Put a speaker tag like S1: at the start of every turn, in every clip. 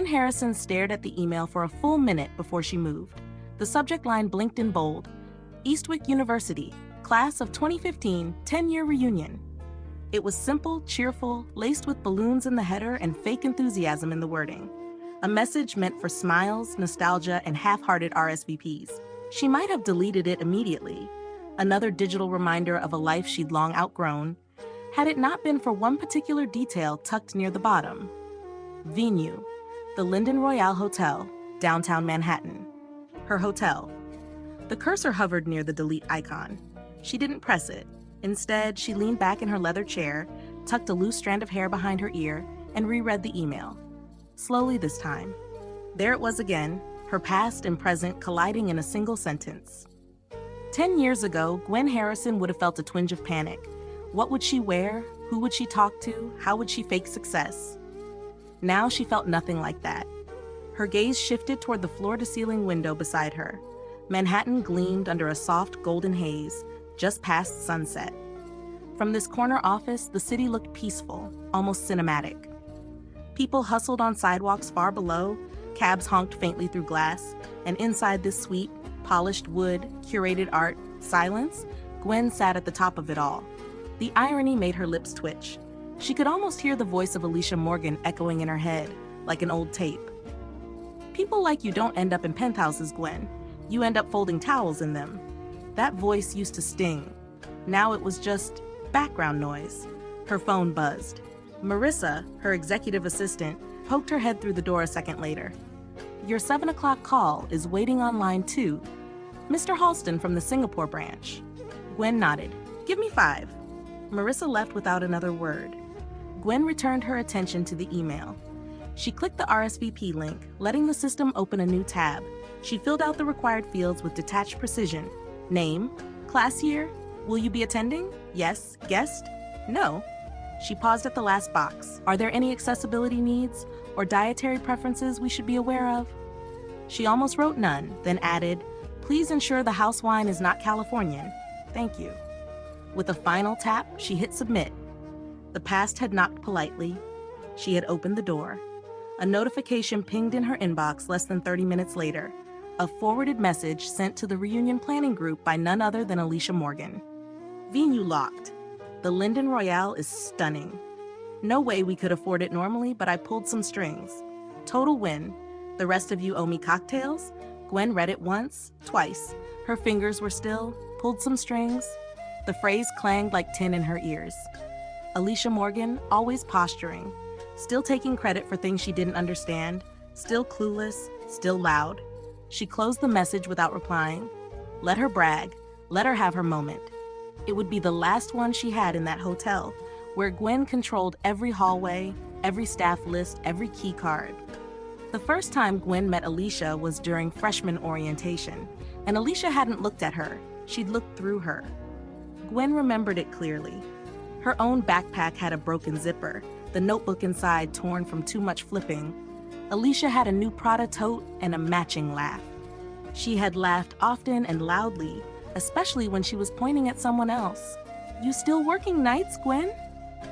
S1: Harrison stared at the email for a full minute before she moved. The subject line blinked in bold: Eastwick University, Class of 2015, 10-year reunion. It was simple, cheerful, laced with balloons in the header and fake enthusiasm in the wording. A message meant for smiles, nostalgia, and half-hearted RSVPs. She might have deleted it immediately. Another digital reminder of a life she'd long outgrown, had it not been for one particular detail tucked near the bottom. Venue: the Linden Royale Hotel, downtown Manhattan. Her hotel. The cursor hovered near the delete icon. She didn't press it. Instead, she leaned back in her leather chair, tucked a loose strand of hair behind her ear, and reread the email. Slowly this time. There it was again, her past and present colliding in a single sentence. 10 years ago, Gwen Harrison would have felt a twinge of panic. What would she wear? Who would she talk to? How would she fake success? Now she felt nothing like that. Her gaze shifted toward the floor-to-ceiling window beside her. Manhattan gleamed under a soft golden haze, just past sunset. From this corner office, the city looked peaceful, almost cinematic. People hustled on sidewalks far below, cabs honked faintly through glass, and inside this suite, polished wood, curated art, silence, Gwen sat at the top of it all. The irony made her lips twitch. She could almost hear the voice of Alicia Morgan echoing in her head, like an old tape. People like you don't end up in penthouses, Gwen. You end up folding towels in them. That voice used to sting. Now it was just background noise. Her phone buzzed. Marissa, her executive assistant, poked her head through the door a second later. Your 7 o'clock call is waiting on line 2. Mr. Halston from the Singapore branch. Gwen nodded. Give me 5. Marissa left without another word. Gwen returned her attention to the email. She clicked the RSVP link, letting the system open a new tab. She filled out the required fields with detached precision. Name, class year, will you be attending? Yes, guest, no. She paused at the last box. Are there any accessibility needs or dietary preferences we should be aware of? She almost wrote none, then added, please ensure the house wine is not Californian. Thank you. With a final tap, she hit submit. The past had knocked politely. She had opened the door. A notification pinged in her inbox less than 30 minutes later. A forwarded message sent to the reunion planning group by none other than Alicia Morgan. Venue locked. The Linden Royale is stunning. No way we could afford it normally, but I pulled some strings. Total win. The rest of you owe me cocktails? Gwen read it once, twice. Her fingers were still, pulled some strings. The phrase clanged like tin in her ears. Alicia Morgan, always posturing, still taking credit for things she didn't understand, still clueless, still loud. She closed the message without replying. Let her brag. Let her have her moment. It would be the last one she had in that hotel, where Gwen controlled every hallway, every staff list, every key card. The first time Gwen met Alicia was during freshman orientation, and Alicia hadn't looked at her. She'd looked through her. Gwen remembered it clearly. Her own backpack had a broken zipper, the notebook inside torn from too much flipping. Alicia had a new Prada tote and a matching laugh. She had laughed often and loudly, especially when she was pointing at someone else. You still working nights, Gwen?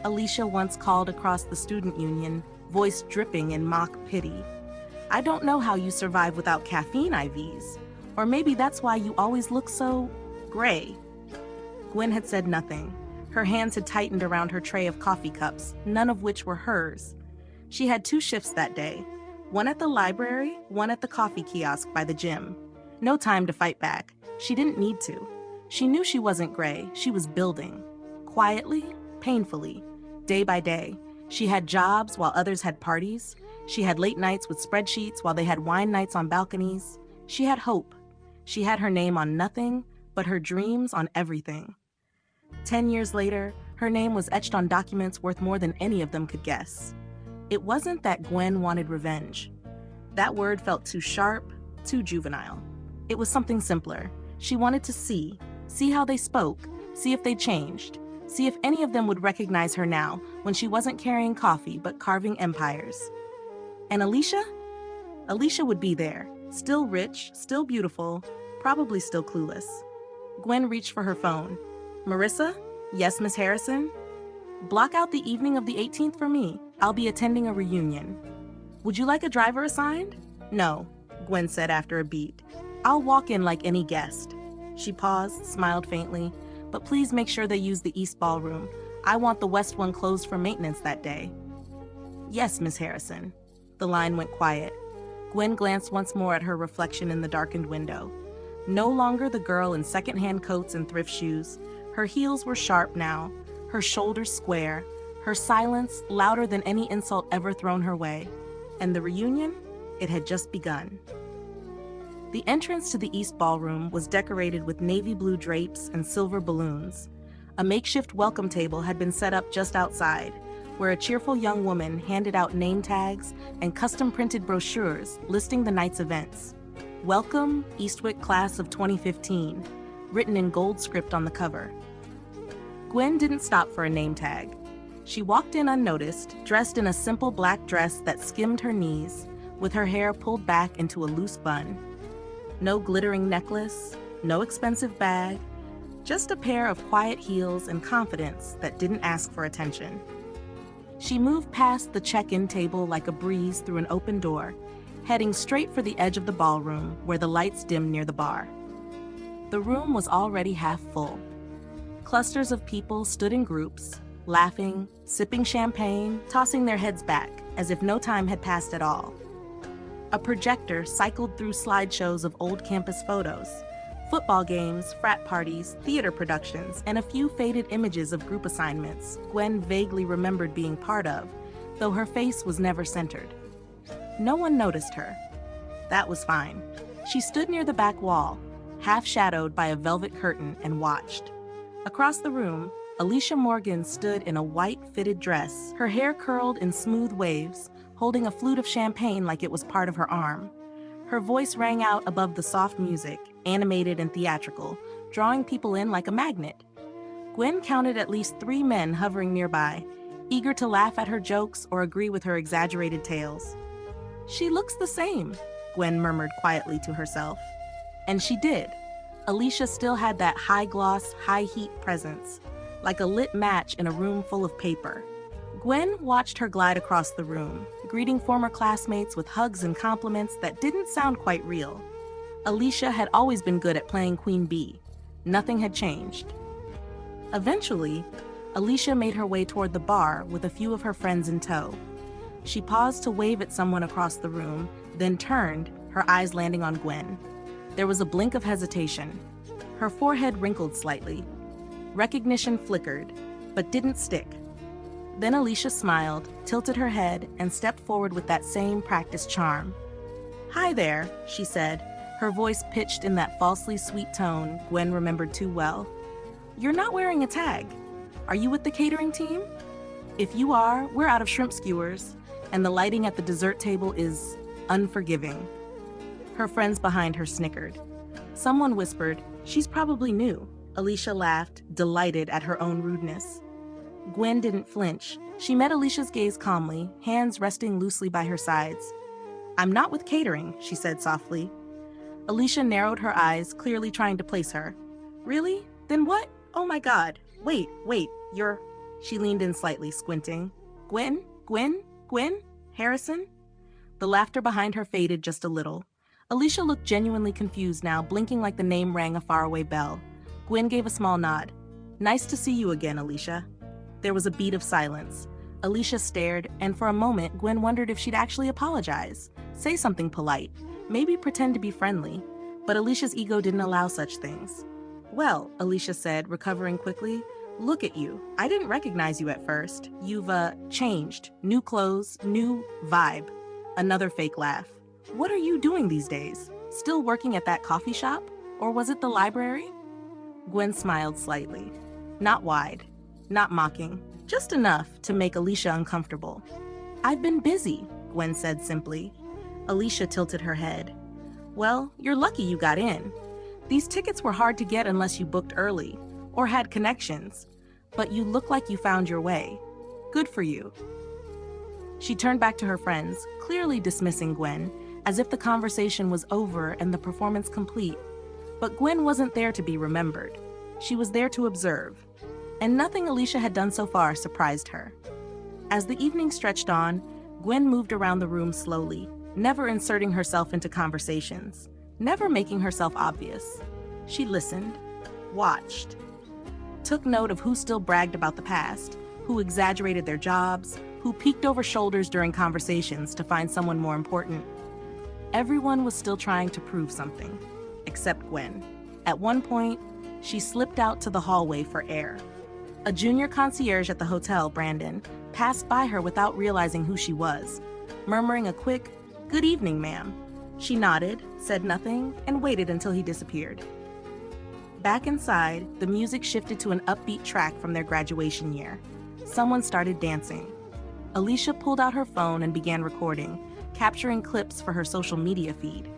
S1: Alicia once called across the student union, voice dripping in mock pity. I don't know how you survive without caffeine IVs. Or maybe that's why you always look so gray. Gwen had said nothing. Her hands had tightened around her tray of coffee cups, none of which were hers. She had 2 shifts that day, one at the library, one at the coffee kiosk by the gym. No time to fight back. She didn't need to. She knew she wasn't gray. She was building. Quietly, painfully, day by day. She had jobs while others had parties. She had late nights with spreadsheets while they had wine nights on balconies. She had hope. She had her name on nothing, but her dreams on everything. 10 years later, her name was etched on documents worth more than any of them could guess. It wasn't that Gwen wanted revenge. That word felt too sharp, too juvenile. It was something simpler. She wanted to see how they spoke, see if they changed, see if any of them would recognize her now when she wasn't carrying coffee but carving empires. And Alicia? Alicia would be there, still rich, still beautiful, probably still clueless. Gwen reached for her phone. Marissa? Yes, Miss Harrison? Block out the evening of the 18th for me. I'll be attending a reunion. Would you like a driver assigned? No, Gwen said after a beat. I'll walk in like any guest. She paused, smiled faintly. But please make sure they use the East Ballroom. I want the West one closed for maintenance that day. Yes, Miss Harrison. The line went quiet. Gwen glanced once more at her reflection in the darkened window. No longer the girl in secondhand coats and thrift shoes. Her heels were sharp now, her shoulders square, her silence louder than any insult ever thrown her way. And the reunion? It had just begun. The entrance to the East Ballroom was decorated with navy blue drapes and silver balloons. A makeshift welcome table had been set up just outside, where a cheerful young woman handed out name tags and custom-printed brochures listing the night's events. Welcome, Eastwick Class of 2015, written in gold script on the cover. Gwen didn't stop for a name tag. She walked in unnoticed, dressed in a simple black dress that skimmed her knees, with her hair pulled back into a loose bun. No glittering necklace, no expensive bag, just a pair of quiet heels and confidence that didn't ask for attention. She moved past the check-in table like a breeze through an open door, heading straight for the edge of the ballroom where the lights dimmed near the bar. The room was already half full. Clusters of people stood in groups, laughing, sipping champagne, tossing their heads back as if no time had passed at all. A projector cycled through slideshows of old campus photos, football games, frat parties, theater productions, and a few faded images of group assignments Gwen vaguely remembered being part of, though her face was never centered. No one noticed her. That was fine. She stood near the back wall, half shadowed by a velvet curtain, and watched. Across the room, Alicia Morgan stood in a white fitted dress, her hair curled in smooth waves, holding a flute of champagne like it was part of her arm. Her voice rang out above the soft music, animated and theatrical, drawing people in like a magnet. Gwen counted at least 3 men hovering nearby, eager to laugh at her jokes or agree with her exaggerated tales. She looks the same, Gwen murmured quietly to herself. And she did. Alicia still had that high-gloss, high-heat presence, like a lit match in a room full of paper. Gwen watched her glide across the room, greeting former classmates with hugs and compliments that didn't sound quite real. Alicia had always been good at playing Queen Bee. Nothing had changed. Eventually, Alicia made her way toward the bar with a few of her friends in tow. She paused to wave at someone across the room, then turned, her eyes landing on Gwen. There was a blink of hesitation. Her forehead wrinkled slightly. Recognition flickered, but didn't stick. Then Alicia smiled, tilted her head, and stepped forward with that same practiced charm. "Hi there," she said, her voice pitched in that falsely sweet tone Gwen remembered too well. "You're not wearing a tag. Are you with the catering team? If you are, we're out of shrimp skewers, and the lighting at the dessert table is unforgiving." Her friends behind her snickered. Someone whispered, "She's probably new." Alicia laughed, delighted at her own rudeness. Gwen didn't flinch. She met Alicia's gaze calmly, hands resting loosely by her sides. "I'm not with catering," she said softly. Alicia narrowed her eyes, clearly trying to place her. "Really? Then what? Oh my God. Wait, you're..." She leaned in slightly, squinting. Gwen? Harrison?" The laughter behind her faded just a little. Alicia looked genuinely confused now, blinking like the name rang a faraway bell. Gwen gave a small nod. "Nice to see you again, Alicia." There was a beat of silence. Alicia stared, and for a moment, Gwen wondered if she'd actually apologize, say something polite, maybe pretend to be friendly. But Alicia's ego didn't allow such things. "Well," Alicia said, recovering quickly, "look at you. I didn't recognize you at first. You've, changed. New clothes, new vibe." Another fake laugh. "What are you doing these days? Still working at that coffee shop? Or was it the library?" Gwen smiled slightly. Not wide. Not mocking, just enough to make Alicia uncomfortable. "I've been busy," Gwen said simply. Alicia tilted her head. "Well, you're lucky you got in. These tickets were hard to get unless you booked early, or had connections, but you look like you found your way. Good for you." She turned back to her friends, clearly dismissing Gwen, as if the conversation was over and the performance complete. But Gwen wasn't there to be remembered. She was there to observe. And nothing Alicia had done so far surprised her. As the evening stretched on, Gwen moved around the room slowly, never inserting herself into conversations, never making herself obvious. She listened, watched, took note of who still bragged about the past, who exaggerated their jobs, who peeked over shoulders during conversations to find someone more important. Everyone was still trying to prove something, except Gwen. At one point, she slipped out to the hallway for air. A junior concierge at the hotel, Brandon, passed by her without realizing who she was, murmuring a quick, "Good evening, ma'am." She nodded, said nothing, and waited until he disappeared. Back inside, the music shifted to an upbeat track from their graduation year. Someone started dancing. Alicia pulled out her phone and began recording, capturing clips for her social media feed.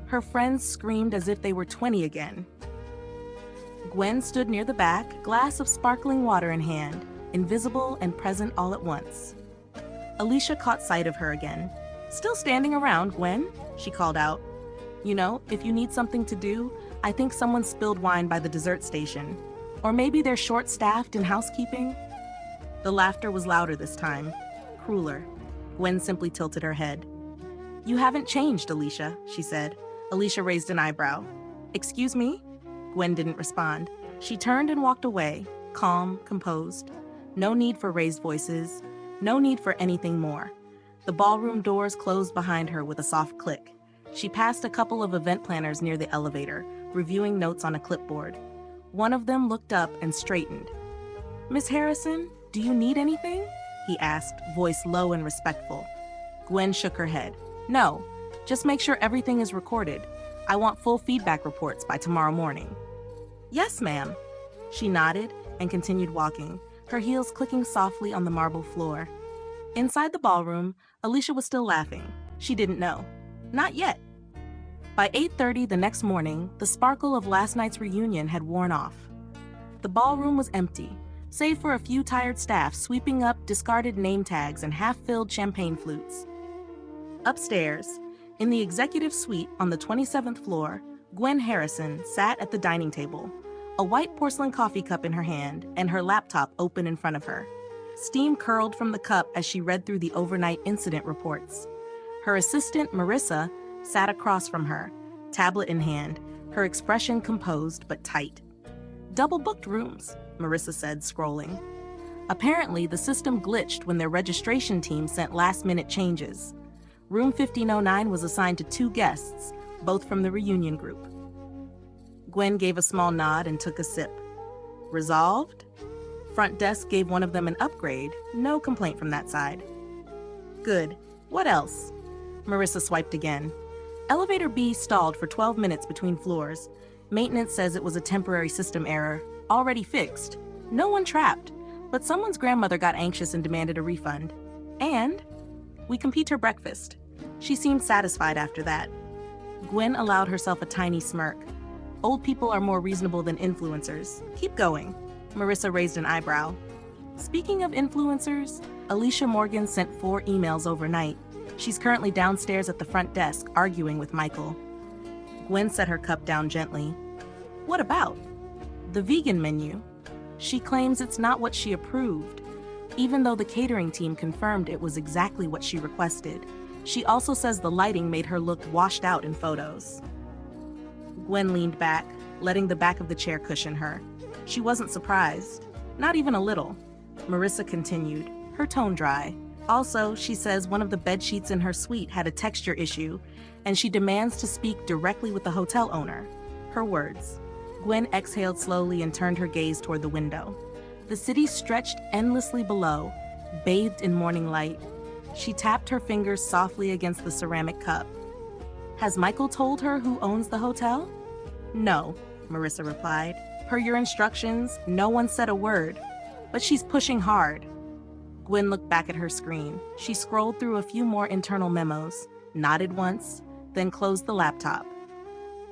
S1: Her friends screamed as if they were 20 again. Gwen stood near the back, glass of sparkling water in hand, invisible and present all at once. Alicia caught sight of her again. "Still standing around, Gwen?" she called out. "You know, if you need something to do, I think someone spilled wine by the dessert station. Or maybe they're short-staffed in housekeeping." The laughter was louder this time, crueler. Gwen simply tilted her head. "You haven't changed, Alicia," she said. Alicia raised an eyebrow. "Excuse me?" Gwen didn't respond. She turned and walked away, calm, composed. No need for raised voices, no need for anything more. The ballroom doors closed behind her with a soft click. She passed a couple of event planners near the elevator, reviewing notes on a clipboard. One of them looked up and straightened. "Miss Harrison, do you need anything?" he asked, voice low and respectful. Gwen shook her head. "No, just make sure everything is recorded. I want full feedback reports by tomorrow morning." "Yes, ma'am." She nodded and continued walking, her heels clicking softly on the marble floor. Inside the ballroom, Alicia was still laughing. She didn't know. Not yet. By 8:30 the next morning, the sparkle of last night's reunion had worn off. The ballroom was empty, save for a few tired staff sweeping up discarded name tags and half-filled champagne flutes. Upstairs, in the executive suite on the 27th floor, Gwen Harrison sat at the dining table, a white porcelain coffee cup in her hand and her laptop open in front of her. Steam curled from the cup as she read through the overnight incident reports. Her assistant, Marissa, sat across from her, tablet in hand, her expression composed but tight. "Double-booked rooms," Marissa said, scrolling. Apparently, the system glitched when their registration team sent last-minute changes. Room 1509 was assigned to 2 guests, both from the reunion group. Gwen gave a small nod and took a sip. "Resolved?" Front desk gave one of them an upgrade. No complaint from that side. "Good. What else?" Marissa swiped again. "Elevator B stalled for 12 minutes between floors. Maintenance says it was a temporary system error. Already fixed. No one trapped, but someone's grandmother got anxious and demanded a refund. And we compete her breakfast." She seemed satisfied after that. Gwen allowed herself a tiny smirk. "Old people are more reasonable than influencers. Keep going." Marissa raised an eyebrow. "Speaking of influencers, Alicia Morgan sent 4 emails overnight. She's currently downstairs at the front desk arguing with Michael." Gwen set her cup down gently. "What about?" "The vegan menu. She claims it's not what she approved, even though the catering team confirmed it was exactly what she requested. She also says the lighting made her look washed out in photos." Gwen leaned back, letting the back of the chair cushion her. She wasn't surprised, not even a little. Marissa continued, her tone dry. "Also, she says one of the bed sheets in her suite had a texture issue, and she demands to speak directly with the hotel owner." Her words. Gwen exhaled slowly and turned her gaze toward the window. The city stretched endlessly below, bathed in morning light. She tapped her fingers softly against the ceramic cup. "Has Michael told her who owns the hotel?" "No," Marissa replied. "Per your instructions, no one said a word. But she's pushing hard." Gwen looked back at her screen. She scrolled through a few more internal memos, nodded once, then closed the laptop.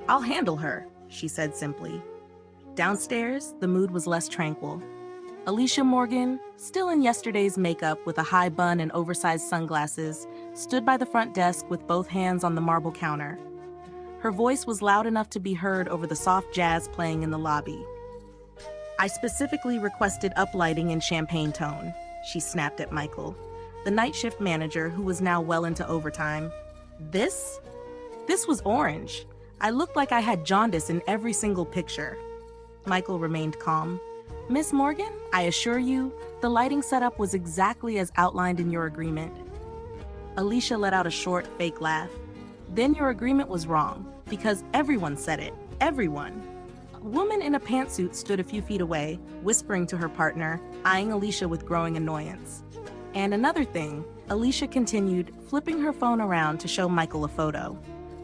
S1: "I'll handle her," she said simply. Downstairs, the mood was less tranquil. Alicia Morgan, still in yesterday's makeup with a high bun and oversized sunglasses, stood by the front desk with both hands on the marble counter. Her voice was loud enough to be heard over the soft jazz playing in the lobby. "I specifically requested uplighting in champagne tone," she snapped at Michael. the night shift manager who was now well into overtime. This? This was orange. I looked like I had jaundice in every single picture. Michael remained calm. Miss Morgan, I assure you, the lighting setup was exactly as outlined in your agreement. Alicia let out a short, fake laugh. Then your agreement was wrong, because everyone said it. Everyone. A woman in a pantsuit stood a few feet away, whispering to her partner, eyeing Alicia with growing annoyance. And another thing, Alicia continued, flipping her phone around to show Michael a photo.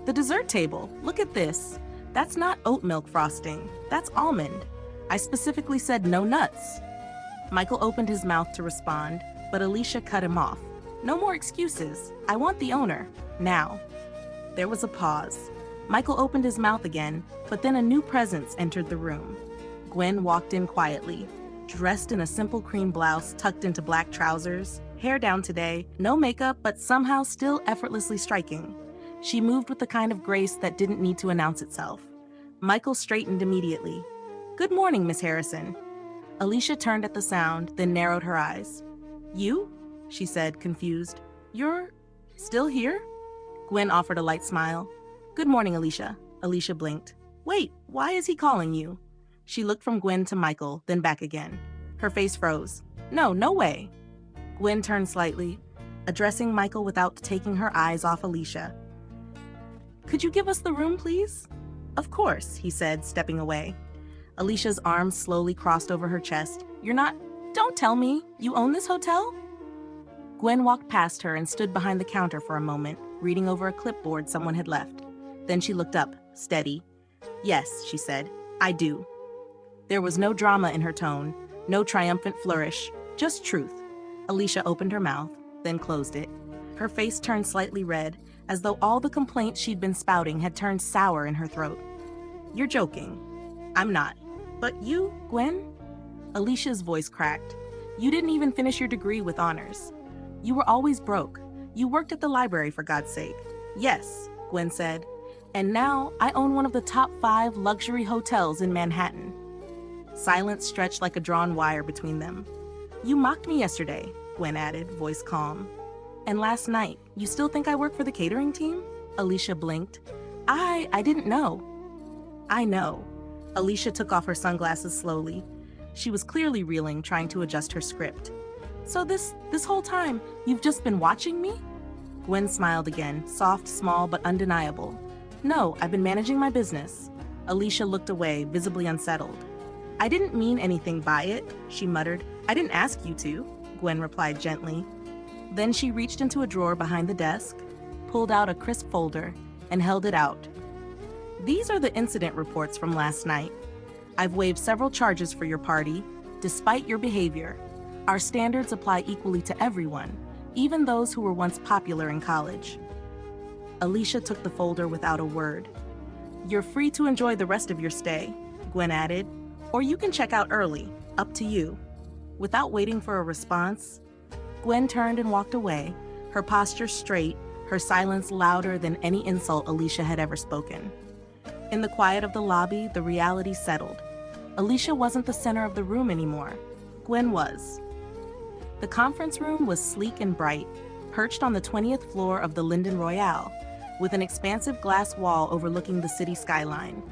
S1: The dessert table, look at this. That's not oat milk frosting, that's almond. I specifically said no nuts. Michael opened his mouth to respond, but Alicia cut him off. No more excuses. I want the owner. Now. There was a pause. Michael opened his mouth again, but then a new presence entered the room. Gwen walked in quietly, dressed in a simple cream blouse tucked into black trousers, hair down today, no makeup, but somehow still effortlessly striking. She moved with the kind of grace that didn't need to announce itself. Michael straightened immediately. Good morning, Miss Harrison. Alicia turned at the sound, then narrowed her eyes. You? She said, confused. You're still here? Gwen offered a light smile. Good morning, Alicia. Alicia blinked. Wait, why is he calling you? She looked from Gwen to Michael, then back again. Her face froze. No way. Gwen turned slightly, addressing Michael without taking her eyes off Alicia. Could you give us the room, please? Of course, he said, stepping away. Alicia's arms slowly crossed over her chest. Don't tell me, you own this hotel? Gwen walked past her and stood behind the counter for a moment, reading over a clipboard someone had left. Then she looked up, steady. Yes, she said, I do. There was no drama in her tone, no triumphant flourish, just truth. Alicia opened her mouth, then closed it. Her face turned slightly red, as though all the complaints she'd been spouting had turned sour in her throat. You're joking. I'm not. But you, Gwen? Alicia's voice cracked. You didn't even finish your degree with honors. You were always broke. You worked at the library, for God's sake. Yes, Gwen said. And now I own one of the top 5 luxury hotels in Manhattan. Silence stretched like a drawn wire between them. You mocked me yesterday, Gwen added, voice calm. And last night, you still think I work for the catering team? Alicia blinked. I didn't know. I know. Alicia took off her sunglasses slowly. She was clearly reeling, trying to adjust her script. So this whole time, you've just been watching me? Gwen smiled again, soft, small, but undeniable. No, I've been managing my business. Alicia looked away, visibly unsettled. I didn't mean anything by it, she muttered. I didn't ask you to, Gwen replied gently. Then she reached into a drawer behind the desk, pulled out a crisp folder, and held it out. These are the incident reports from last night. I've waived several charges for your party, despite your behavior. Our standards apply equally to everyone, even those who were once popular in college. Alicia took the folder without a word. You're free to enjoy the rest of your stay, Gwen added, or you can check out early, up to you. Without waiting for a response, Gwen turned and walked away, her posture straight, her silence louder than any insult Alicia had ever spoken. In the quiet of the lobby, the reality settled. Alicia wasn't the center of the room anymore. Gwen was. The conference room was sleek and bright, perched on the 20th floor of the Linden Royale, with an expansive glass wall overlooking the city skyline.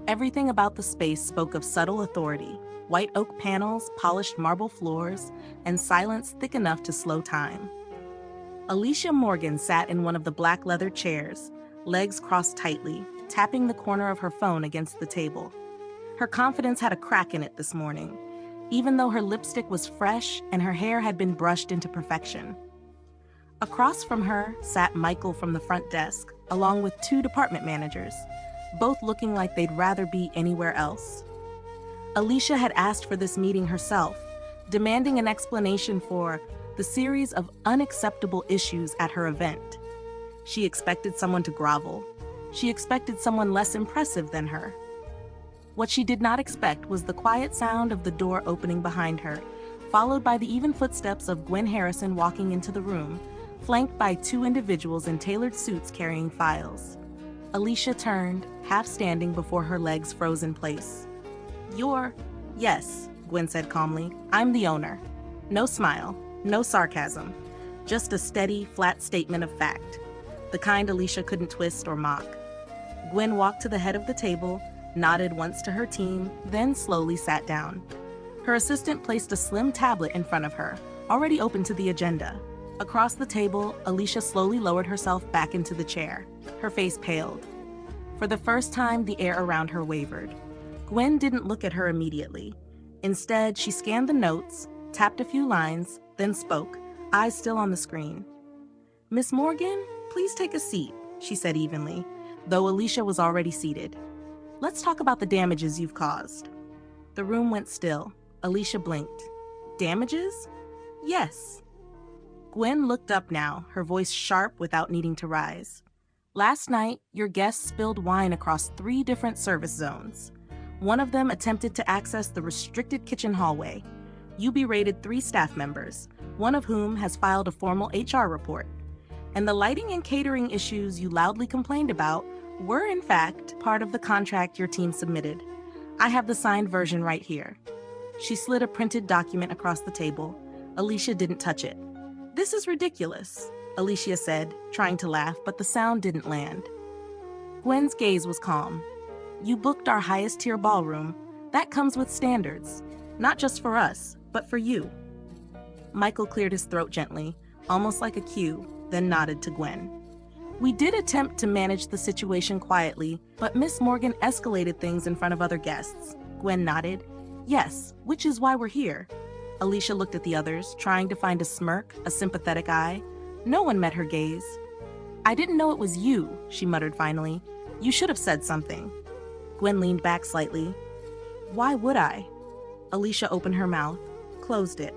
S1: Everything about the space spoke of subtle authority: white oak panels, polished marble floors, and silence thick enough to slow time. Alicia Morgan sat in one of the black leather chairs, legs crossed tightly, tapping the corner of her phone against the table. Her confidence had a crack in it this morning, even though her lipstick was fresh and her hair had been brushed into perfection. Across from her sat Michael from the front desk, along with 2 department managers, both looking like they'd rather be anywhere else. Alicia had asked for this meeting herself, demanding an explanation for the series of unacceptable issues at her event. She expected someone to grovel. She expected someone less impressive than her. What she did not expect was the quiet sound of the door opening behind her, followed by the even footsteps of Gwen Harrison walking into the room, flanked by 2 individuals in tailored suits carrying files. Alicia turned, half standing before her legs froze in place. Yes, Gwen said calmly. I'm the owner. No smile, no sarcasm. Just a steady, flat statement of fact, the kind Alicia couldn't twist or mock. Gwen walked to the head of the table, nodded once to her team, then slowly sat down. Her assistant placed a slim tablet in front of her, already open to the agenda. Across the table, Alicia slowly lowered herself back into the chair. Her face paled. For the first time, the air around her wavered. Gwen didn't look at her immediately. Instead, she scanned the notes, tapped a few lines, then spoke, eyes still on the screen. "Miss Morgan, please take a seat," she said evenly, though Alicia was already seated. "Let's talk about the damages you've caused." The room went still. Alicia blinked. "Damages?" "Yes." Gwen looked up now, her voice sharp without needing to rise. "Last night, your guests spilled wine across 3 different service zones. One of them attempted to access the restricted kitchen hallway. You berated 3 staff members, one of whom has filed a formal HR report. And the lighting and catering issues you loudly complained about were, in fact, part of the contract your team submitted. I have the signed version right here." She slid a printed document across the table. Alicia didn't touch it. "This is ridiculous," Alicia said, trying to laugh, but the sound didn't land. Gwen's gaze was calm. "You booked our highest-tier ballroom. That comes with standards. Not just for us, but for you." Michael cleared his throat gently, almost like a cue, then nodded to Gwen. "We did attempt to manage the situation quietly, but Miss Morgan escalated things in front of other guests." Gwen nodded. "Yes, which is why we're here." Alicia looked at the others, trying to find a smirk, a sympathetic eye. No one met her gaze. "I didn't know it was you," she muttered finally. "You should have said something." Gwen leaned back slightly. "Why would I?" Alicia opened her mouth, closed it.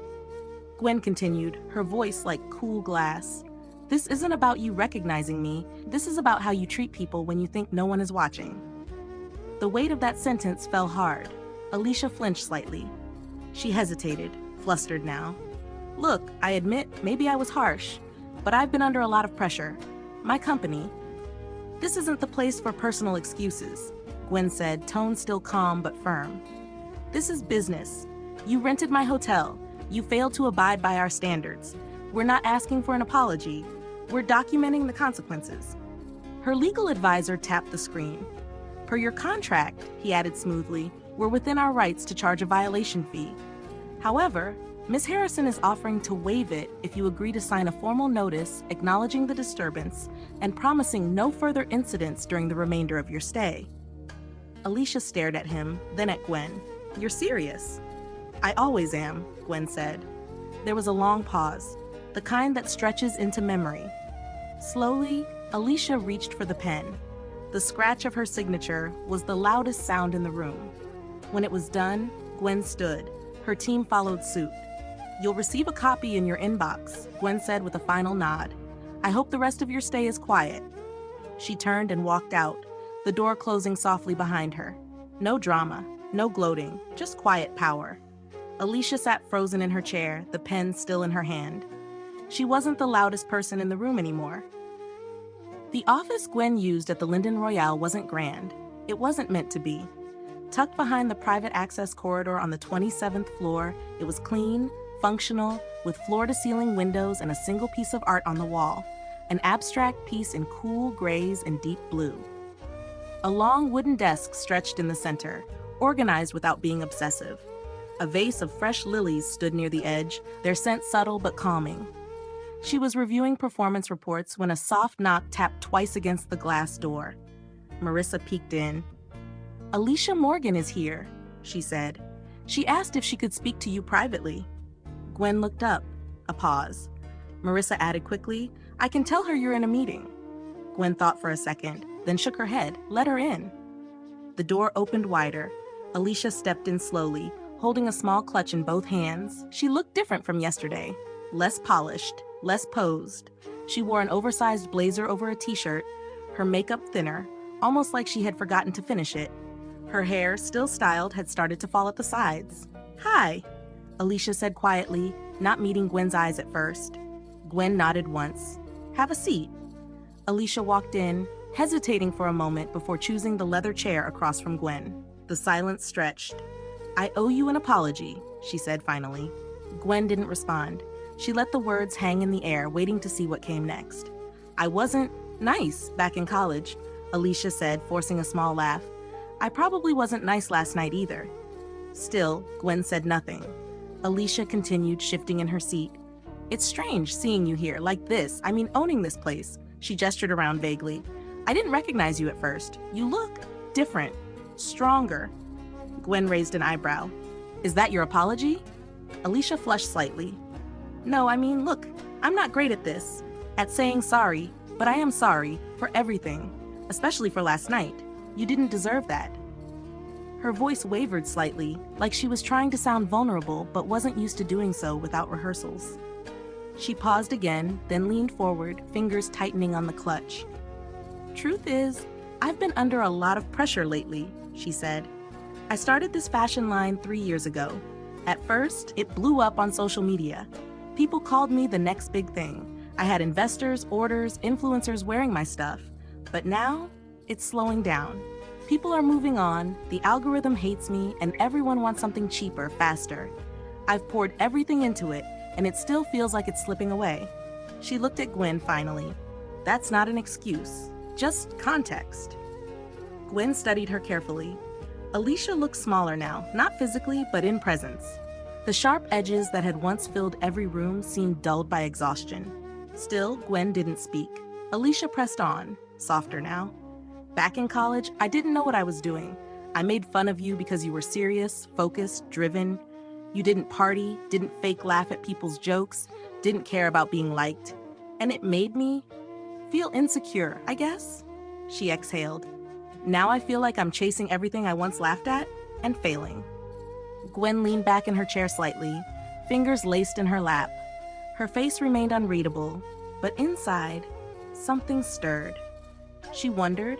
S1: Gwen continued, her voice like cool glass. "This isn't about you recognizing me. This is about how you treat people when you think no one is watching." The weight of that sentence fell hard. Alicia flinched slightly. She hesitated, flustered now. "Look, I admit, maybe I was harsh, but I've been under a lot of pressure. My company." "This isn't the place for personal excuses," Gwen said, tone still calm but firm. "This is business. You rented my hotel. You failed to abide by our standards. We're not asking for an apology. We're documenting the consequences." Her legal advisor tapped the screen. "Per your contract," he added smoothly, "we're within our rights to charge a violation fee. However, Ms. Harrison is offering to waive it if you agree to sign a formal notice acknowledging the disturbance and promising no further incidents during the remainder of your stay." Alicia stared at him, then at Gwen. "You're serious?" "I always am," Gwen said. There was a long pause, the kind that stretches into memory. Slowly, Alicia reached for the pen. The scratch of her signature was the loudest sound in the room. When it was done, Gwen stood. Her team followed suit. "You'll receive a copy in your inbox," Gwen said with a final nod. "I hope the rest of your stay is quiet." She turned and walked out, the door closing softly behind her. No drama, no gloating, just quiet power. Alicia sat frozen in her chair, the pen still in her hand. She wasn't the loudest person in the room anymore. The office Gwen used at the Linden Royale wasn't grand. It wasn't meant to be. Tucked behind the private access corridor on the 27th floor, it was clean, functional, with floor-to-ceiling windows and a single piece of art on the wall, an abstract piece in cool grays and deep blue. A long wooden desk stretched in the center, organized without being obsessive. A vase of fresh lilies stood near the edge, their scent subtle but calming. She was reviewing performance reports when a soft knock tapped twice against the glass door. Marissa peeked in. "Alicia Morgan is here," she said. "She asked if she could speak to you privately." Gwen looked up. A pause. Marissa added quickly, "I can tell her you're in a meeting." Gwen thought for a second, then shook her head. "Let her in." The door opened wider. Alicia stepped in slowly, holding a small clutch in both hands. She looked different from yesterday. Less polished, less posed. She wore an oversized blazer over a t-shirt, her makeup thinner, almost like she had forgotten to finish it. Her hair, still styled, had started to fall at the sides. "Hi," Alicia said quietly, not meeting Gwen's eyes at first. Gwen nodded once. "Have a seat." Alicia walked in, hesitating for a moment before choosing the leather chair across from Gwen. The silence stretched. "I owe you an apology," she said finally. Gwen didn't respond. She let the words hang in the air, waiting to see what came next. I wasn't nice back in college, Alicia said, forcing a small laugh. I probably wasn't nice last night either. Still, Gwen said nothing. Alicia continued, shifting in her seat. It's strange seeing you here, like this, owning this place. She gestured around vaguely. I didn't recognize you at first. You look different, stronger. Gwen raised an eyebrow. Is that your apology? Alicia flushed slightly. No, look, I'm not great at this, at saying sorry, but I am sorry for everything, especially for last night. You didn't deserve that. Her voice wavered slightly, like she was trying to sound vulnerable but wasn't used to doing so without rehearsals. She paused again, then leaned forward, fingers tightening on the clutch. Truth is, I've been under a lot of pressure lately, she said. I started this fashion line 3 years ago. At first, it blew up on social media. People called me the next big thing. I had investors, orders, influencers wearing my stuff. But now, it's slowing down. People are moving on, the algorithm hates me, and everyone wants something cheaper, faster. I've poured everything into it, and it still feels like it's slipping away. She looked at Gwen finally. That's not an excuse, just context. Gwen studied her carefully. Alicia looked smaller now, not physically, but in presence. The sharp edges that had once filled every room seemed dulled by exhaustion. Still, Gwen didn't speak. Alicia pressed on, softer now. Back in college, I didn't know what I was doing. I made fun of you because you were serious, focused, driven. You didn't party, didn't fake laugh at people's jokes, didn't care about being liked. And it made me feel insecure, I guess. She exhaled. Now I feel like I'm chasing everything I once laughed at and failing. Gwen leaned back in her chair slightly, fingers laced in her lap. Her face remained unreadable, but inside, something stirred. She wondered,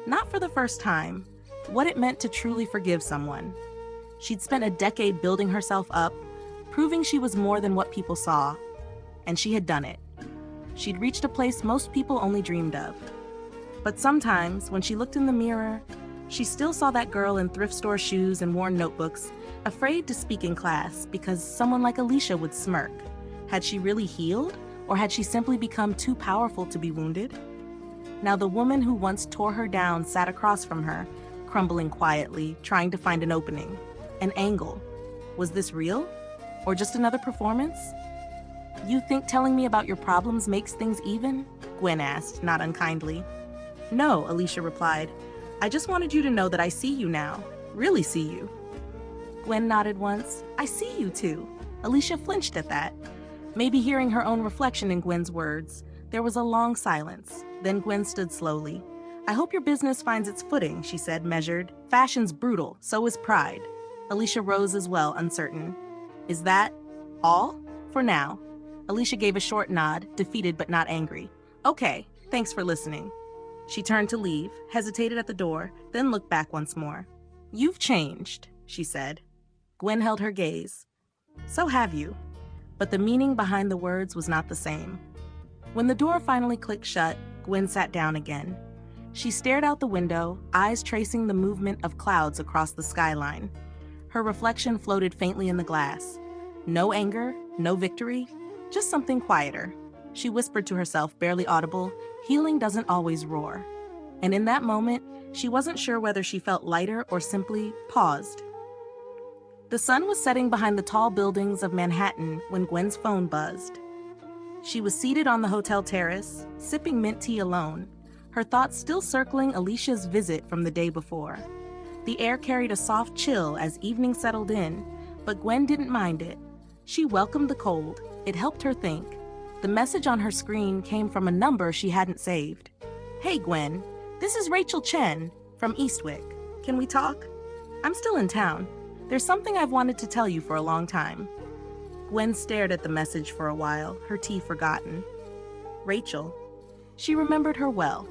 S1: not for the first time, what it meant to truly forgive someone. She'd spent a decade building herself up, proving she was more than what people saw, and she had done it. She'd reached a place most people only dreamed of. But sometimes, when she looked in the mirror, she still saw that girl in thrift store shoes and worn notebooks, afraid to speak in class because someone like Alicia would smirk. Had she really healed, or had she simply become too powerful to be wounded? Now the woman who once tore her down sat across from her, crumbling quietly, trying to find an opening, an angle. Was this real? Or just another performance? You think telling me about your problems makes things even? Gwen asked, not unkindly. No, Alicia replied. I just wanted you to know that I see you now. Really see you. Gwen nodded once. I see you too. Alicia flinched at that, maybe hearing her own reflection in Gwen's words. There was a long silence. Then Gwen stood slowly. I hope your business finds its footing, she said, measured. Fashion's brutal, so is pride. Alicia rose as well, uncertain. Is that all? For now. Alicia gave a short nod, defeated but not angry. Okay, thanks for listening. She turned to leave, hesitated at the door, then looked back once more. You've changed, she said. Gwen held her gaze. So have you. But the meaning behind the words was not the same. When the door finally clicked shut, Gwen sat down again. She stared out the window, eyes tracing the movement of clouds across the skyline. Her reflection floated faintly in the glass. No anger, no victory, just something quieter. She whispered to herself, barely audible, healing doesn't always roar. And in that moment, she wasn't sure whether she felt lighter or simply paused. The sun was setting behind the tall buildings of Manhattan when Gwen's phone buzzed. She was seated on the hotel terrace, sipping mint tea alone, her thoughts still circling Alicia's visit from the day before. The air carried a soft chill as evening settled in, but Gwen didn't mind it. She welcomed the cold. It helped her think. The message on her screen came from a number she hadn't saved. Hey Gwen, this is Rachel Chen from Eastwick. Can we talk? I'm still in town. There's something I've wanted to tell you for a long time. Gwen stared at the message for a while, her tea forgotten. Rachel. She remembered her well.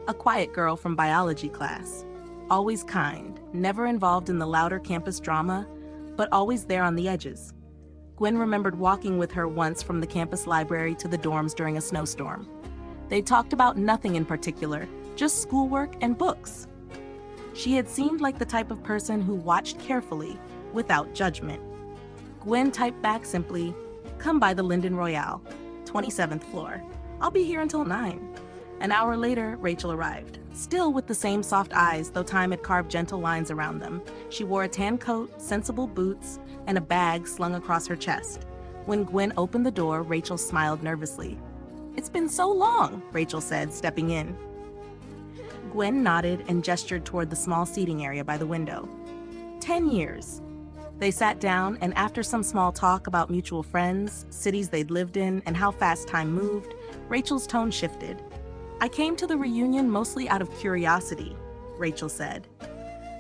S1: A quiet girl from biology class. Always kind, never involved in the louder campus drama, but always there on the edges. Gwen remembered walking with her once from the campus library to the dorms during a snowstorm. They talked about nothing in particular, just schoolwork and books. She had seemed like the type of person who watched carefully, without judgment. Gwen typed back simply, Come by the Linden Royale, 27th floor. I'll be here until 9. An hour later, Rachel arrived, still with the same soft eyes, though time had carved gentle lines around them. She wore a tan coat, sensible boots, and a bag slung across her chest. When Gwen opened the door, Rachel smiled nervously. "It's been so long," Rachel said, stepping in. Gwen nodded and gestured toward the small seating area by the window. 10 years. They sat down, and after some small talk about mutual friends, cities they'd lived in, and how fast time moved, Rachel's tone shifted. "I came to the reunion mostly out of curiosity," Rachel said.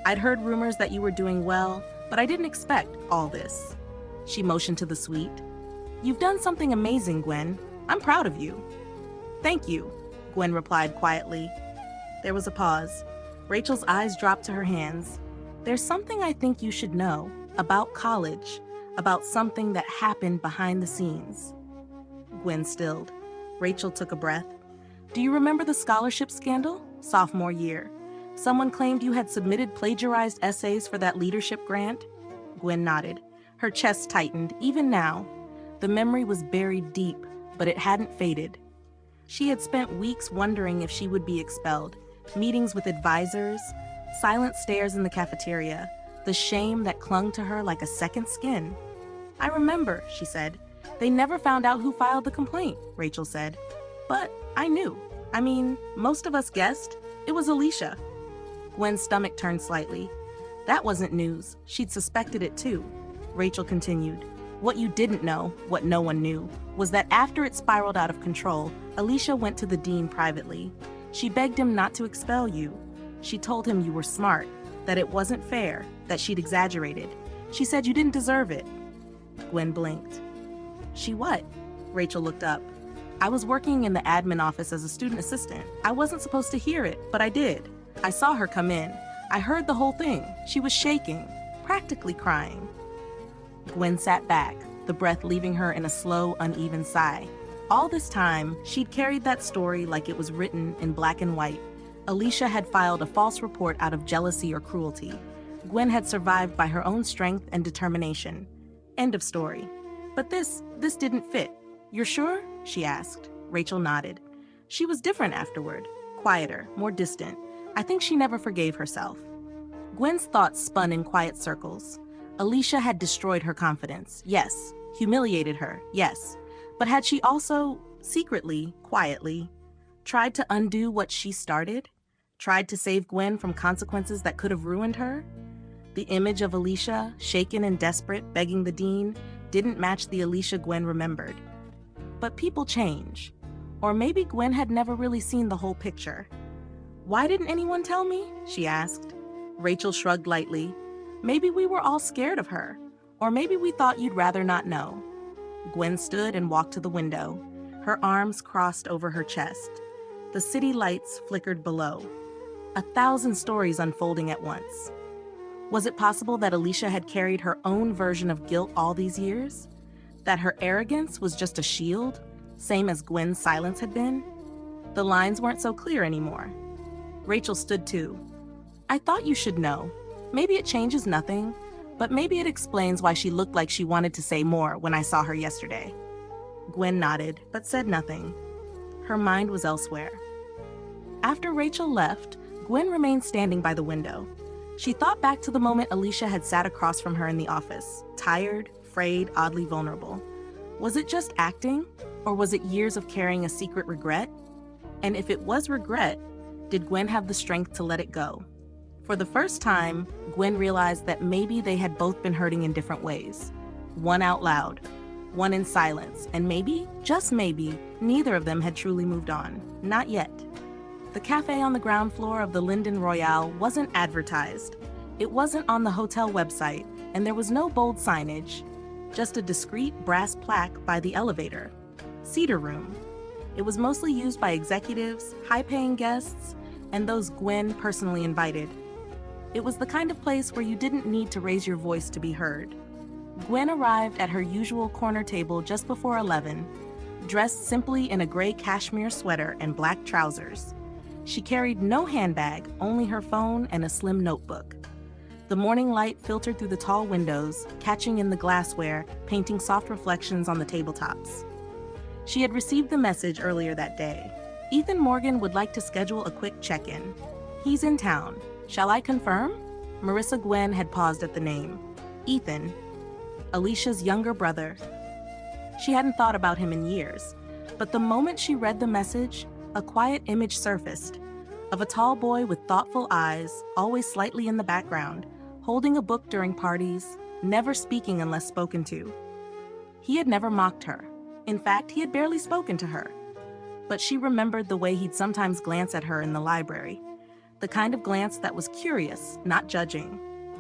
S1: "I'd heard rumors that you were doing well, but I didn't expect all this." She motioned to the suite. "You've done something amazing, Gwen. I'm proud of you." "Thank you," Gwen replied quietly. There was a pause. Rachel's eyes dropped to her hands. "There's something I think you should know about college, about something that happened behind the scenes." Gwen stilled. Rachel took a breath. "Do you remember the scholarship scandal? Sophomore year. Someone claimed you had submitted plagiarized essays for that leadership grant?" Gwen nodded. Her chest tightened, even now. The memory was buried deep, but it hadn't faded. She had spent weeks wondering if she would be expelled. Meetings with advisors, silent stares in the cafeteria, the shame that clung to her like a second skin. "I remember," she said. "They never found out who filed the complaint," Rachel said. "But I knew. I mean, most of us guessed. It was Alicia." Gwen's stomach turned slightly. That wasn't news. She'd suspected it too. Rachel continued. "What you didn't know, what no one knew, was that after it spiraled out of control, Alicia went to the dean privately. She begged him not to expel you. She told him you were smart, that it wasn't fair, that she'd exaggerated. She said you didn't deserve it." Gwen blinked. "She what?" Rachel looked up. "I was working in the admin office as a student assistant. I wasn't supposed to hear it, but I did. I saw her come in. I heard the whole thing. She was shaking, practically crying." Gwen sat back, the breath leaving her in a slow, uneven sigh. All this time, she'd carried that story like it was written in black and white. Alicia had filed a false report out of jealousy or cruelty. Gwen had survived by her own strength and determination. End of story. But this didn't fit. "You're sure?" she asked. Rachel nodded. "She was different afterward, quieter, more distant. I think she never forgave herself." Gwen's thoughts spun in quiet circles. Alicia had destroyed her confidence, yes. Humiliated her, yes. But had she also, secretly, quietly, tried to undo what she started? Tried to save Gwen from consequences that could have ruined her? The image of Alicia, shaken and desperate, begging the dean, didn't match the Alicia Gwen remembered. But people change. Or maybe Gwen had never really seen the whole picture. "Why didn't anyone tell me?" she asked. Rachel shrugged lightly. "Maybe we were all scared of her. Or maybe we thought you'd rather not know." Gwen stood and walked to the window, her arms crossed over her chest. The city lights flickered below. 1,000 stories unfolding at once. Was it possible that Alicia had carried her own version of guilt all these years? That her arrogance was just a shield, same as Gwen's silence had been? The lines weren't so clear anymore. Rachel stood too. "I thought you should know. Maybe it changes nothing, but maybe it explains why she looked like she wanted to say more when I saw her yesterday." Gwen nodded, but said nothing. Her mind was elsewhere. After Rachel left, Gwen remained standing by the window. She thought back to the moment Alicia had sat across from her in the office, tired, frayed, oddly vulnerable. Was it just acting, or was it years of carrying a secret regret? And if it was regret, did Gwen have the strength to let it go? For the first time, Gwen realized that maybe they had both been hurting in different ways. One out loud, one in silence, and maybe, just maybe, neither of them had truly moved on. Not yet. The cafe on the ground floor of the Linden Royale wasn't advertised. It wasn't on the hotel website, and there was no bold signage. Just a discreet brass plaque by the elevator. Cedar Room. It was mostly used by executives, high-paying guests, and those Gwen personally invited. It was the kind of place where you didn't need to raise your voice to be heard. Gwen arrived at her usual corner table just before 11, dressed simply in a gray cashmere sweater and black trousers. She carried no handbag, only her phone and a slim notebook. The morning light filtered through the tall windows, catching in the glassware, painting soft reflections on the tabletops. She had received the message earlier that day. Ethan Morgan would like to schedule a quick check-in. He's in town. Shall I confirm? Marissa Gwen had paused at the name. Ethan, Alicia's younger brother. She hadn't thought about him in years, but the moment she read the message, a quiet image surfaced of a tall boy with thoughtful eyes, always slightly in the background, holding a book during parties, never speaking unless spoken to. He had never mocked her. In fact, he had barely spoken to her. But she remembered the way he'd sometimes glance at her in the library, the kind of glance that was curious, not judging.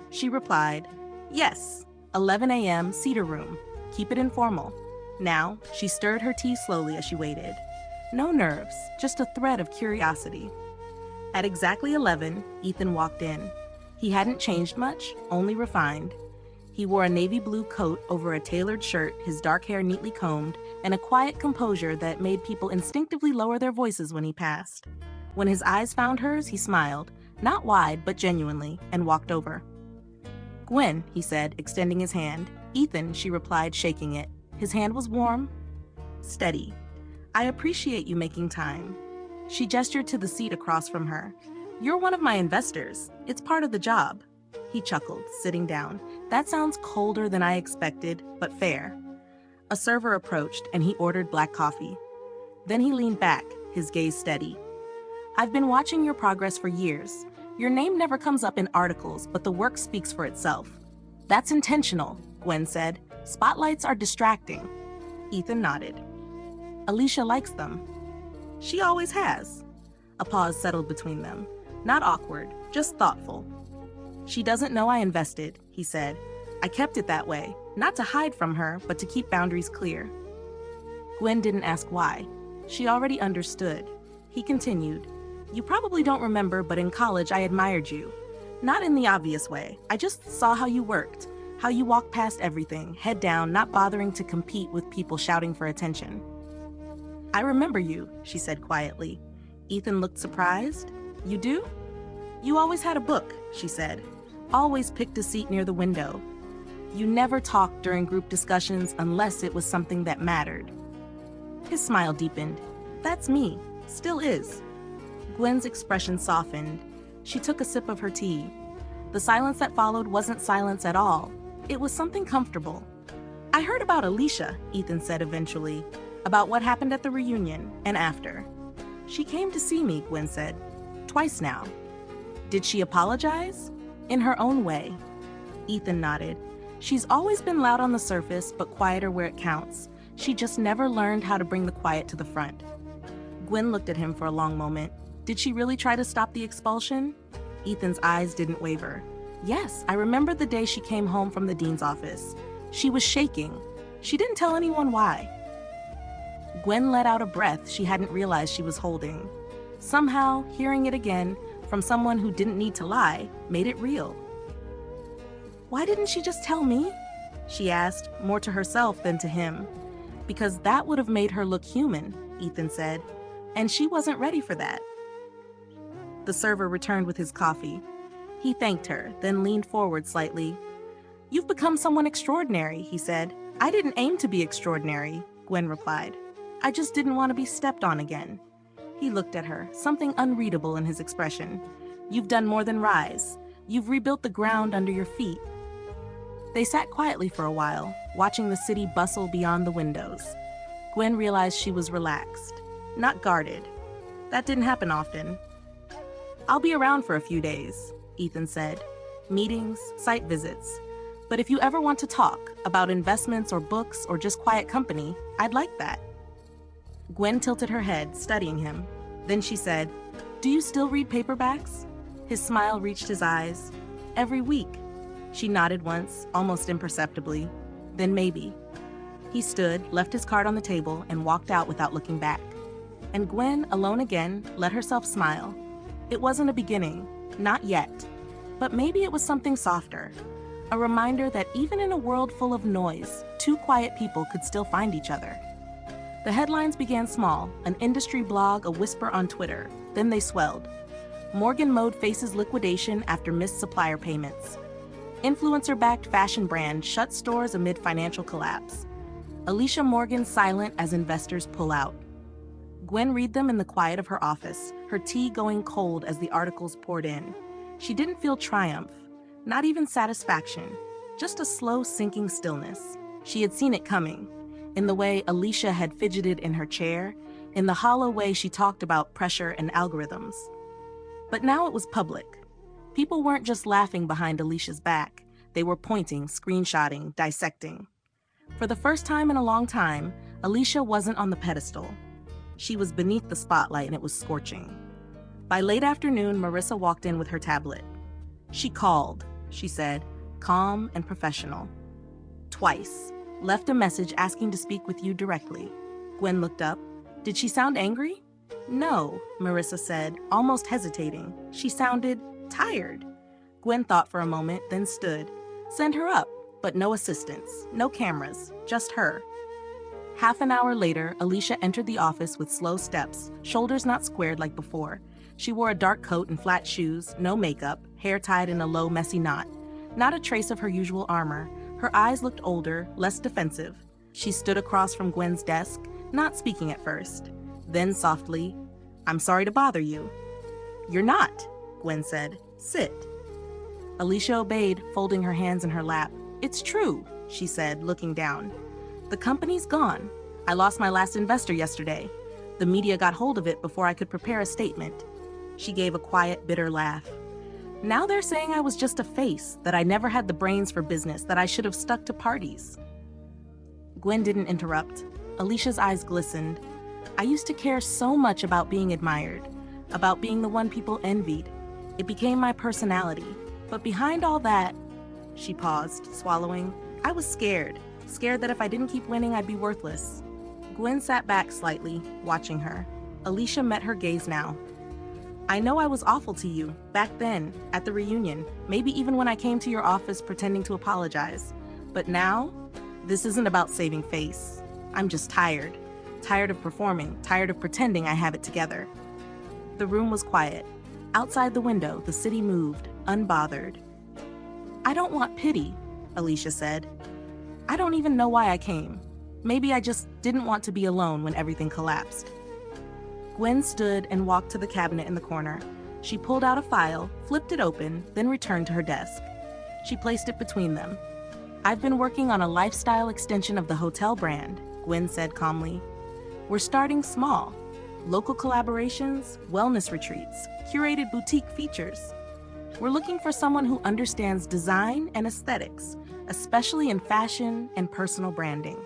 S1: She replied, "Yes, 11 a.m., Cedar Room. Keep it informal." Now, she stirred her tea slowly as she waited. No nerves, just a thread of curiosity. At exactly 11, Ethan walked in. He hadn't changed much, only refined. He wore a navy blue coat over a tailored shirt, his dark hair neatly combed, and a quiet composure that made people instinctively lower their voices when he passed. When his eyes found hers, he smiled, not wide, but genuinely, and walked over. "Gwen," he said, extending his hand. "Ethan," she replied, shaking it. His hand was warm, steady. "I appreciate you making time." She gestured to the seat across from her. "You're one of my investors. It's part of the job." He chuckled, sitting down. "That sounds colder than I expected, but fair." A server approached, and he ordered black coffee. Then he leaned back, his gaze steady. "I've been watching your progress for years. Your name never comes up in articles, but the work speaks for itself." "That's intentional," Gwen said. "Spotlights are distracting." Ethan nodded. "Alicia likes them." "She always has." A pause settled between them. Not awkward, just thoughtful. "She doesn't know I invested," he said. "I kept it that way, not to hide from her, but to keep boundaries clear." Gwen didn't ask why. She already understood. He continued, "You probably don't remember, but in college I admired you. Not in the obvious way. I just saw how you worked, how you walked past everything, head down, not bothering to compete with people shouting for attention." "I remember you," she said quietly. Ethan looked surprised. "You do?" "You always had a book," she said. "Always picked a seat near the window. You never talked during group discussions unless it was something that mattered." His smile deepened. "That's me. Still is." Gwen's expression softened. She took a sip of her tea. The silence that followed wasn't silence at all. It was something comfortable. "I heard about Alicia," Ethan said eventually, "about what happened at the reunion and after." "She came to see me," Gwen said. "Twice now." "Did she apologize?" "In her own way." Ethan nodded. "She's always been loud on the surface, but quieter where it counts. She just never learned how to bring the quiet to the front." Gwen looked at him for a long moment. "Did she really try to stop the expulsion?" Ethan's eyes didn't waver. "Yes, I remember the day she came home from the dean's office. She was shaking. She didn't tell anyone why." Gwen let out a breath she hadn't realized she was holding. Somehow, hearing it again, from someone who didn't need to lie, made it real. "Why didn't she just tell me?" she asked, more to herself than to him. "Because that would have made her look human," Ethan said, "and she wasn't ready for that." The server returned with his coffee. He thanked her, then leaned forward slightly. "You've become someone extraordinary," he said. "I didn't aim to be extraordinary," Gwen replied. "I just didn't want to be stepped on again." He looked at her, something unreadable in his expression. "You've done more than rise. You've rebuilt the ground under your feet." They sat quietly for a while, watching the city bustle beyond the windows. Gwen realized she was relaxed, not guarded. That didn't happen often. "I'll be around for a few days," Ethan said. "Meetings, site visits. But if you ever want to talk about investments or books or just quiet company, I'd like that." Gwen tilted her head, studying him. Then she said, "Do you still read paperbacks?" His smile reached his eyes. "Every week." She nodded once, almost imperceptibly. "Then maybe." He stood, left his card on the table, and walked out without looking back. And Gwen, alone again, let herself smile. It wasn't a beginning, not yet. But maybe it was something softer. A reminder that even in a world full of noise, two quiet people could still find each other. The headlines began small, an industry blog, a whisper on Twitter. Then they swelled. Morgan Mode faces liquidation after missed supplier payments. Influencer-backed fashion brand shuts stores amid financial collapse. Alicia Morgan silent as investors pull out. Gwen read them in the quiet of her office, her tea going cold as the articles poured in. She didn't feel triumph, not even satisfaction, just a slow sinking stillness. She had seen it coming, in the way Alicia had fidgeted in her chair, in the hollow way she talked about pressure and algorithms. But now it was public. People weren't just laughing behind Alicia's back. They were pointing, screenshotting, dissecting. For the first time in a long time, Alicia wasn't on the pedestal. She was beneath the spotlight and it was scorching. By late afternoon, Marissa walked in with her tablet. "She called," she said, calm and professional. "Twice. Left a message asking to speak with you directly." Gwen looked up. "Did she sound angry?" "No," Marissa said, almost hesitating. "She sounded tired." Gwen thought for a moment, then stood. "Send her up, but no assistants, no cameras, just her." Half an hour later, Alicia entered the office with slow steps, shoulders not squared like before. She wore a dark coat and flat shoes, no makeup, hair tied in a low, messy knot. Not a trace of her usual armor. Her eyes looked older, less defensive. She stood across from Gwen's desk, not speaking at first. Then softly, "I'm sorry to bother you." "You're not," Gwen said. "Sit." Alicia obeyed, folding her hands in her lap. "It's true," she said, looking down. "The company's gone. I lost my last investor yesterday. The media got hold of it before I could prepare a statement." She gave a quiet, bitter laugh. "Now they're saying I was just a face, that I never had the brains for business, that I should have stuck to parties." Gwen didn't interrupt. Alicia's eyes glistened. "I used to care so much about being admired, about being the one people envied. It became my personality. But behind all that," she paused, swallowing, "I was scared that if I didn't keep winning, I'd be worthless." Gwen sat back slightly, watching her. Alicia met her gaze now. "I know I was awful to you, back then, at the reunion, maybe even when I came to your office pretending to apologize. But now, this isn't about saving face. I'm just tired. Tired of performing, tired of pretending I have it together." The room was quiet. Outside the window, the city moved, unbothered. "I don't want pity," Alicia said. "I don't even know why I came. Maybe I just didn't want to be alone when everything collapsed." Gwen stood and walked to the cabinet in the corner. She pulled out a file, flipped it open, then returned to her desk. She placed it between them. "I've been working on a lifestyle extension of the hotel brand," Gwen said calmly. "We're starting small. Local collaborations, wellness retreats, curated boutique features. We're looking for someone who understands design and aesthetics, especially in fashion and personal branding."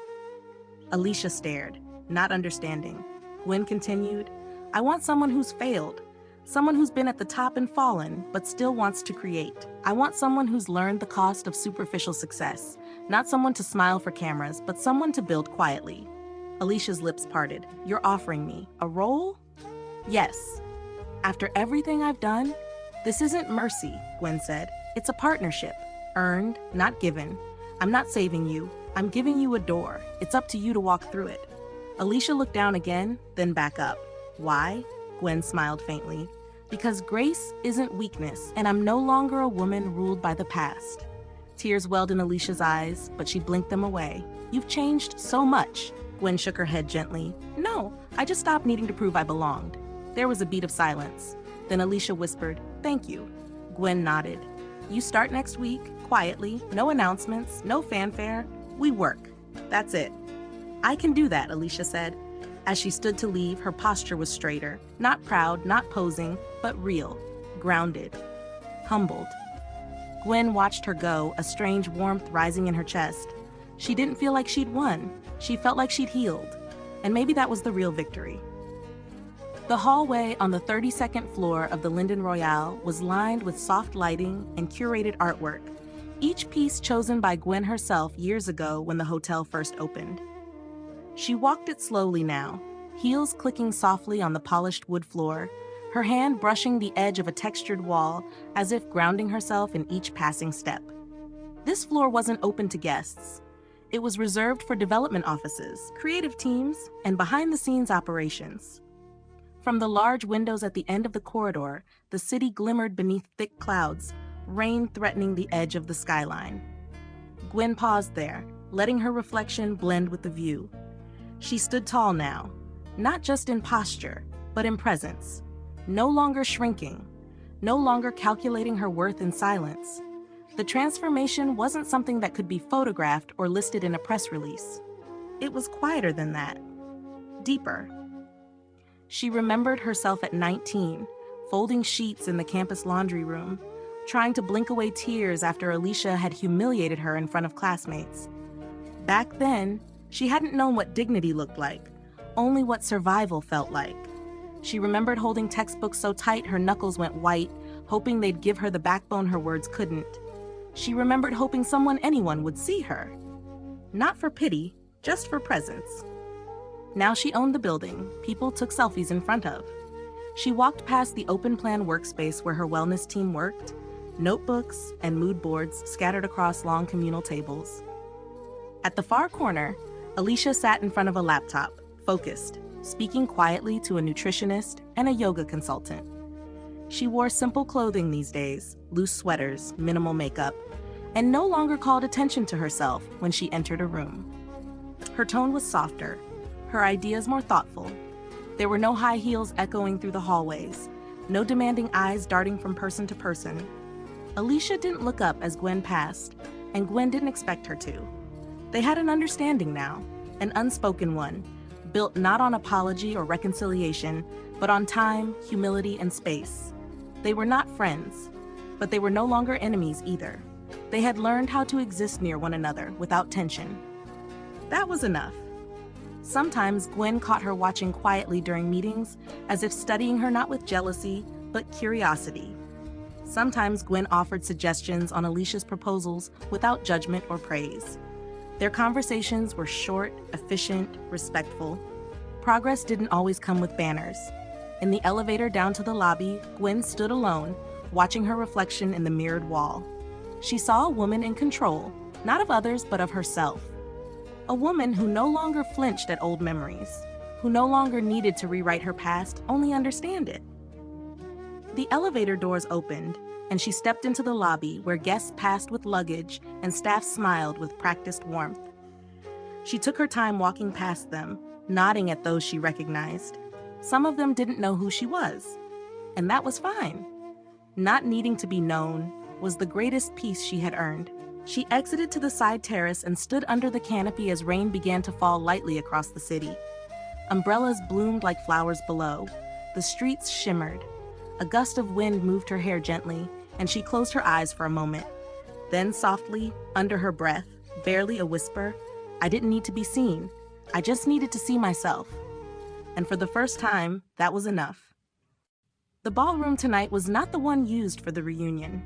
S1: Alicia stared, not understanding. Gwen continued, "I want someone who's failed, someone who's been at the top and fallen, but still wants to create. I want someone who's learned the cost of superficial success, not someone to smile for cameras, but someone to build quietly." Alicia's lips parted. "You're offering me a role?" "Yes. After everything I've done, this isn't mercy," Gwen said. "It's a partnership, earned, not given. I'm not saving you. I'm giving you a door. It's up to you to walk through it." Alicia looked down again, then back up. "Why?" Gwen smiled faintly. "Because grace isn't weakness, and I'm no longer a woman ruled by the past." Tears welled in Alicia's eyes, but she blinked them away. "You've changed so much." Gwen shook her head gently. "No, I just stopped needing to prove I belonged." There was a beat of silence. Then Alicia whispered, "Thank you." Gwen nodded. "You start next week, quietly, no announcements, no fanfare. We work. That's it." "I can do that," Alicia said. As she stood to leave, her posture was straighter, not proud, not posing, but real, grounded, humbled. Gwen watched her go, a strange warmth rising in her chest. She didn't feel like she'd won. She felt like she'd healed. And maybe that was the real victory. The hallway on the 32nd floor of the Linden Royale was lined with soft lighting and curated artwork, each piece chosen by Gwen herself years ago when the hotel first opened. She walked it slowly now, heels clicking softly on the polished wood floor, her hand brushing the edge of a textured wall as if grounding herself in each passing step. This floor wasn't open to guests. It was reserved for development offices, creative teams, and behind-the-scenes operations. From the large windows at the end of the corridor, the city glimmered beneath thick clouds, rain threatening the edge of the skyline. Gwen paused there, letting her reflection blend with the view. She stood tall now, not just in posture, but in presence, no longer shrinking, no longer calculating her worth in silence. The transformation wasn't something that could be photographed or listed in a press release. It was quieter than that, deeper. She remembered herself at 19, folding sheets in the campus laundry room, trying to blink away tears after Alicia had humiliated her in front of classmates. Back then, she hadn't known what dignity looked like, only what survival felt like. She remembered holding textbooks so tight her knuckles went white, hoping they'd give her the backbone her words couldn't. She remembered hoping anyone would see her. Not for pity, just for presence. Now she owned the building people took selfies in front of. She walked past the open-plan workspace where her wellness team worked, notebooks and mood boards scattered across long communal tables. At the far corner, Alicia sat in front of a laptop, focused, speaking quietly to a nutritionist and a yoga consultant. She wore simple clothing these days, loose sweaters, minimal makeup, and no longer called attention to herself when she entered a room. Her tone was softer, her ideas more thoughtful. There were no high heels echoing through the hallways, no demanding eyes darting from person to person. Alicia didn't look up as Gwen passed, and Gwen didn't expect her to. They had an understanding now, an unspoken one, built not on apology or reconciliation, but on time, humility, and space. They were not friends, but they were no longer enemies either. They had learned how to exist near one another without tension. That was enough. Sometimes Gwen caught her watching quietly during meetings, as if studying her not with jealousy, but curiosity. Sometimes Gwen offered suggestions on Alicia's proposals without judgment or praise. Their conversations were short, efficient, respectful. Progress didn't always come with banners. In the elevator down to the lobby, Gwen stood alone, watching her reflection in the mirrored wall. She saw a woman in control, not of others but of herself. A woman who no longer flinched at old memories, who no longer needed to rewrite her past, only understand it. The elevator doors opened, and she stepped into the lobby where guests passed with luggage and staff smiled with practiced warmth. She took her time walking past them, nodding at those she recognized. Some of them didn't know who she was, and that was fine. Not needing to be known was the greatest peace she had earned. She exited to the side terrace and stood under the canopy as rain began to fall lightly across the city. Umbrellas bloomed like flowers below. The streets shimmered. A gust of wind moved her hair gently, and she closed her eyes for a moment. Then softly, under her breath, barely a whisper, "I didn't need to be seen. I just needed to see myself." And for the first time, that was enough. The ballroom tonight was not the one used for the reunion.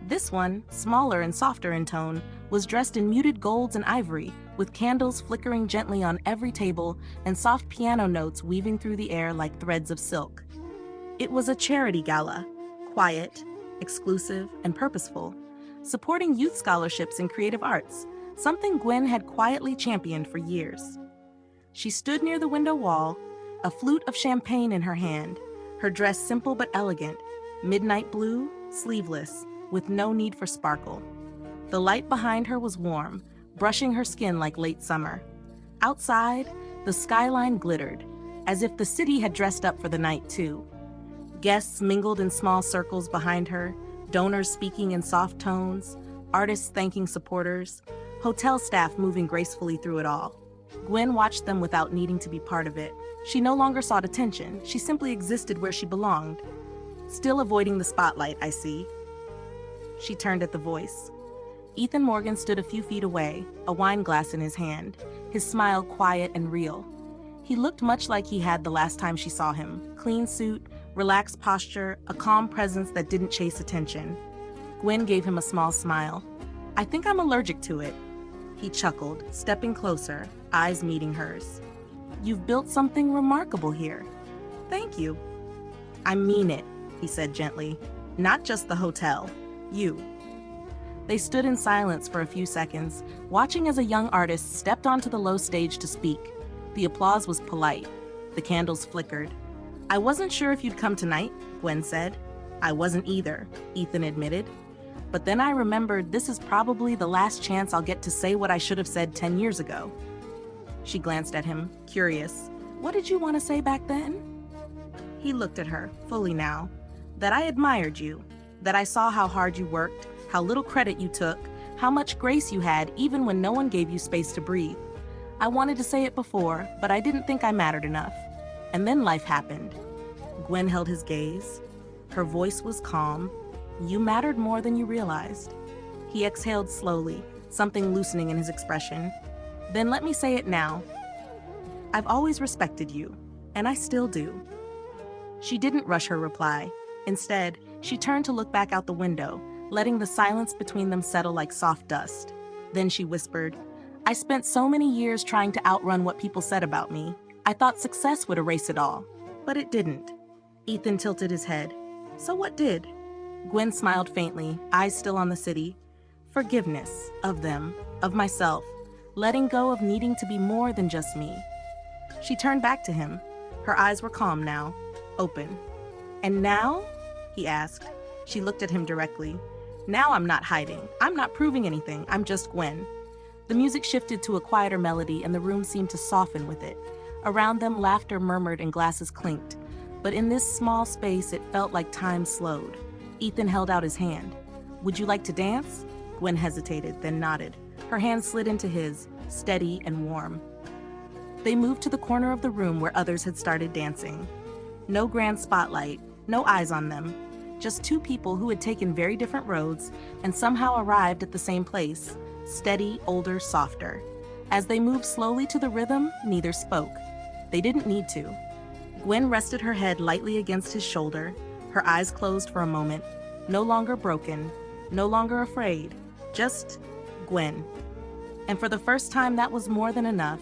S1: This one, smaller and softer in tone, was dressed in muted golds and ivory, with candles flickering gently on every table and soft piano notes weaving through the air like threads of silk. It was a charity gala, quiet, exclusive, and purposeful, supporting youth scholarships in creative arts, something Gwen had quietly championed for years. She stood near the window wall, a flute of champagne in her hand, her dress simple but elegant, midnight blue, sleeveless, with no need for sparkle. The light behind her was warm, brushing her skin like late summer. Outside, the skyline glittered, as if the city had dressed up for the night too. Guests mingled in small circles behind her, donors speaking in soft tones, artists thanking supporters, hotel staff moving gracefully through it all. Gwen watched them without needing to be part of it. She no longer sought attention, she simply existed where she belonged. "Still avoiding the spotlight, I see." She turned at the voice. Ethan Morgan stood a few feet away, a wine glass in his hand, his smile quiet and real. He looked much like he had the last time she saw him. Clean suit, relaxed posture, a calm presence that didn't chase attention. Gwen gave him a small smile. "I think I'm allergic to it." He chuckled, stepping closer, eyes meeting hers. "You've built something remarkable here." "Thank you." "I mean it," he said gently. "Not just the hotel. You." They stood in silence for a few seconds, watching as a young artist stepped onto the low stage to speak. The applause was polite. The candles flickered. "I wasn't sure if you'd come tonight," Gwen said. "I wasn't either," Ethan admitted. But then I remembered this is probably the last chance I'll get to say what I should have said 10 years ago. She glanced at him, curious. What did you want to say back then? He looked at her, fully now. That I admired you. That I saw how hard you worked, how little credit you took, how much grace you had even when no one gave you space to breathe. I wanted to say it before, but I didn't think I mattered enough. And then life happened. Gwen held his gaze. Her voice was calm. You mattered more than you realized. He exhaled slowly, something loosening in his expression. Then let me say it now. I've always respected you, and I still do. She didn't rush her reply. Instead, she turned to look back out the window, letting the silence between them settle like soft dust. Then she whispered, I spent so many years trying to outrun what people said about me. I thought success would erase it all, but it didn't. Ethan tilted his head. So what did? Gwen smiled faintly, eyes still on the city. Forgiveness of them, of myself, letting go of needing to be more than just me. She turned back to him. Her eyes were calm now, open. And now? He asked. She looked at him directly. Now I'm not hiding. I'm not proving anything. I'm just Gwen. The music shifted to a quieter melody and the room seemed to soften with it. Around them, laughter murmured and glasses clinked. But in this small space, it felt like time slowed. Ethan held out his hand. Would you like to dance? Gwen hesitated, then nodded. Her hand slid into his, steady and warm. They moved to the corner of the room where others had started dancing. No grand spotlight, no eyes on them. Just two people who had taken very different roads and somehow arrived at the same place, steady, older, softer. As they moved slowly to the rhythm, neither spoke. They didn't need to. Gwen rested her head lightly against his shoulder, her eyes closed for a moment, no longer broken, no longer afraid, just Gwen. And for the first time, that was more than enough.